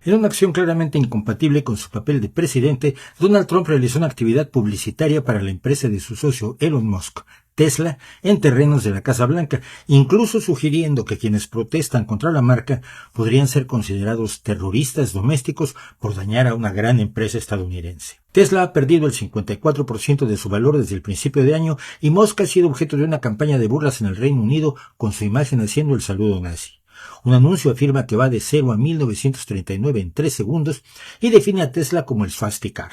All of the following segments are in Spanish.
En una acción claramente incompatible con su papel de presidente, Donald Trump realizó una actividad publicitaria para la empresa de su socio Elon Musk, Tesla, en terrenos de la Casa Blanca, incluso sugiriendo que quienes protestan contra la marca podrían ser considerados terroristas domésticos por dañar a una gran empresa estadounidense. Tesla ha perdido el 54% de su valor desde el principio de año y Musk ha sido objeto de una campaña de burlas en el Reino Unido con su imagen haciendo el saludo nazi. Un anuncio afirma que va de 0 a 1939 en 3 segundos y define a Tesla como el Swasticar.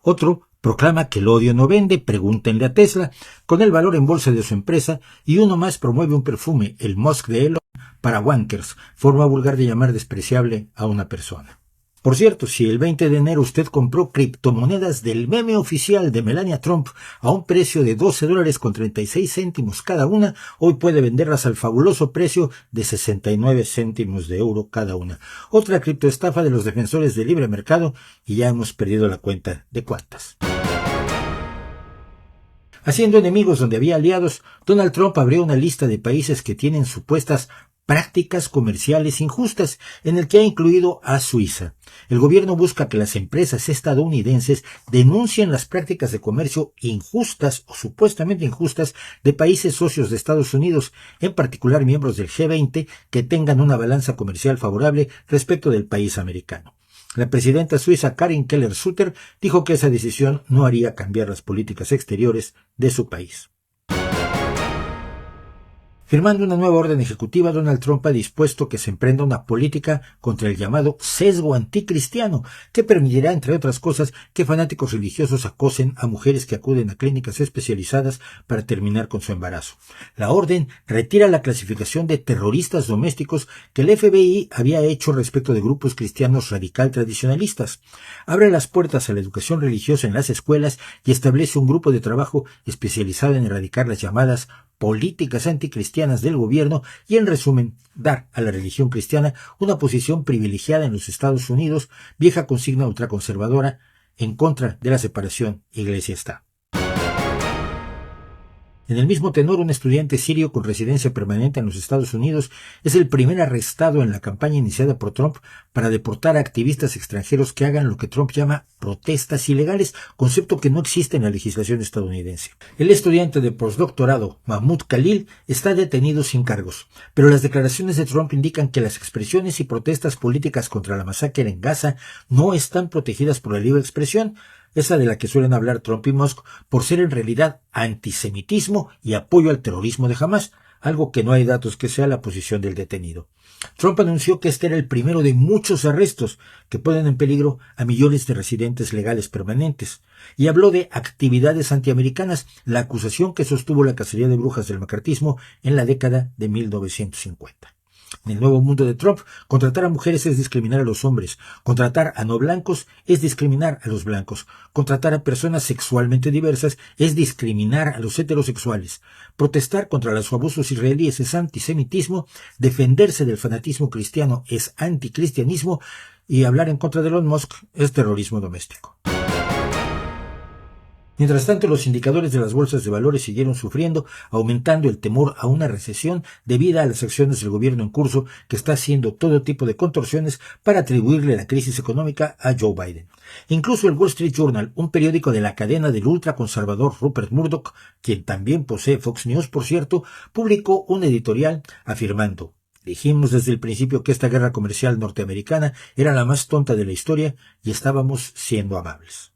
Otro proclama que el odio no vende, pregúntenle a Tesla, con el valor en bolsa de su empresa, y uno más promueve un perfume, el Musk de Elon, para wankers, forma vulgar de llamar despreciable a una persona. Por cierto, si el 20 de enero usted compró criptomonedas del meme oficial de Melania Trump a un precio de $12.36 cada una, hoy puede venderlas al fabuloso precio de 69 céntimos de euro cada una. Otra criptoestafa de los defensores del libre mercado, y ya hemos perdido la cuenta de cuántas. Haciendo enemigos donde había aliados, Donald Trump abrió una lista de países que tienen supuestas prácticas comerciales injustas, en el que ha incluido a Suiza. El gobierno busca que las empresas estadounidenses denuncien las prácticas de comercio injustas o supuestamente injustas de países socios de Estados Unidos, en particular miembros del G20 que tengan una balanza comercial favorable respecto del país americano. La presidenta suiza Karin Keller-Sutter dijo que esa decisión no haría cambiar las políticas exteriores de su país. Firmando una nueva orden ejecutiva, Donald Trump ha dispuesto que se emprenda una política contra el llamado sesgo anticristiano, que permitirá, entre otras cosas, que fanáticos religiosos acosen a mujeres que acuden a clínicas especializadas para terminar con su embarazo. La orden retira la clasificación de terroristas domésticos que el FBI había hecho respecto de grupos cristianos radical tradicionalistas. Abre las puertas a la educación religiosa en las escuelas y establece un grupo de trabajo especializado en erradicar las llamadas políticas anticristianas del gobierno y, en resumen, dar a la religión cristiana una posición privilegiada en los Estados Unidos, vieja consigna ultraconservadora en contra de la separación Iglesia-Estado. En el mismo tenor, un estudiante sirio con residencia permanente en los Estados Unidos es el primer arrestado en la campaña iniciada por Trump para deportar a activistas extranjeros que hagan lo que Trump llama protestas ilegales, concepto que no existe en la legislación estadounidense. El estudiante de postdoctorado Mahmoud Khalil está detenido sin cargos, pero las declaraciones de Trump indican que las expresiones y protestas políticas contra la masacre en Gaza no están protegidas por la libre expresión, esa de la que suelen hablar Trump y Musk, por ser en realidad antisemitismo y apoyo al terrorismo de Hamás, algo que no hay datos que sea la posición del detenido. Trump anunció que este era el primero de muchos arrestos que ponen en peligro a millones de residentes legales permanentes, y habló de actividades antiamericanas, la acusación que sostuvo la cacería de brujas del macartismo en la década de 1950. En el nuevo mundo de Trump, contratar a mujeres es discriminar a los hombres, contratar a no blancos es discriminar a los blancos, contratar a personas sexualmente diversas es discriminar a los heterosexuales, protestar contra los abusos israelíes es antisemitismo, defenderse del fanatismo cristiano es anticristianismo y hablar en contra de Elon Musk es terrorismo doméstico. Mientras tanto, los indicadores de las bolsas de valores siguieron sufriendo, aumentando el temor a una recesión debido a las acciones del gobierno en curso, que está haciendo todo tipo de contorsiones para atribuirle la crisis económica a Joe Biden. Incluso el Wall Street Journal, un periódico de la cadena del ultraconservador Rupert Murdoch, quien también posee Fox News, por cierto, publicó un editorial afirmando: dijimos desde el principio que esta guerra comercial norteamericana era la más tonta de la historia y estábamos siendo amables.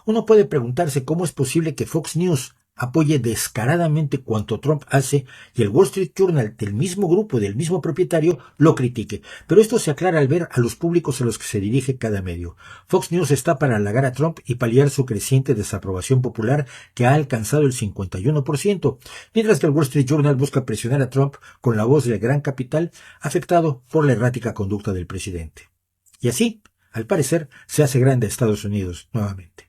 Uno puede preguntarse cómo es posible que Fox News apoye descaradamente cuanto Trump hace y el Wall Street Journal, del mismo grupo, del mismo propietario, lo critique. Pero esto se aclara al ver a los públicos a los que se dirige cada medio. Fox News está para halagar a Trump y paliar su creciente desaprobación popular, que ha alcanzado el 51%, mientras que el Wall Street Journal busca presionar a Trump con la voz del gran capital afectado por la errática conducta del presidente. Y así, al parecer, se hace grande Estados Unidos nuevamente.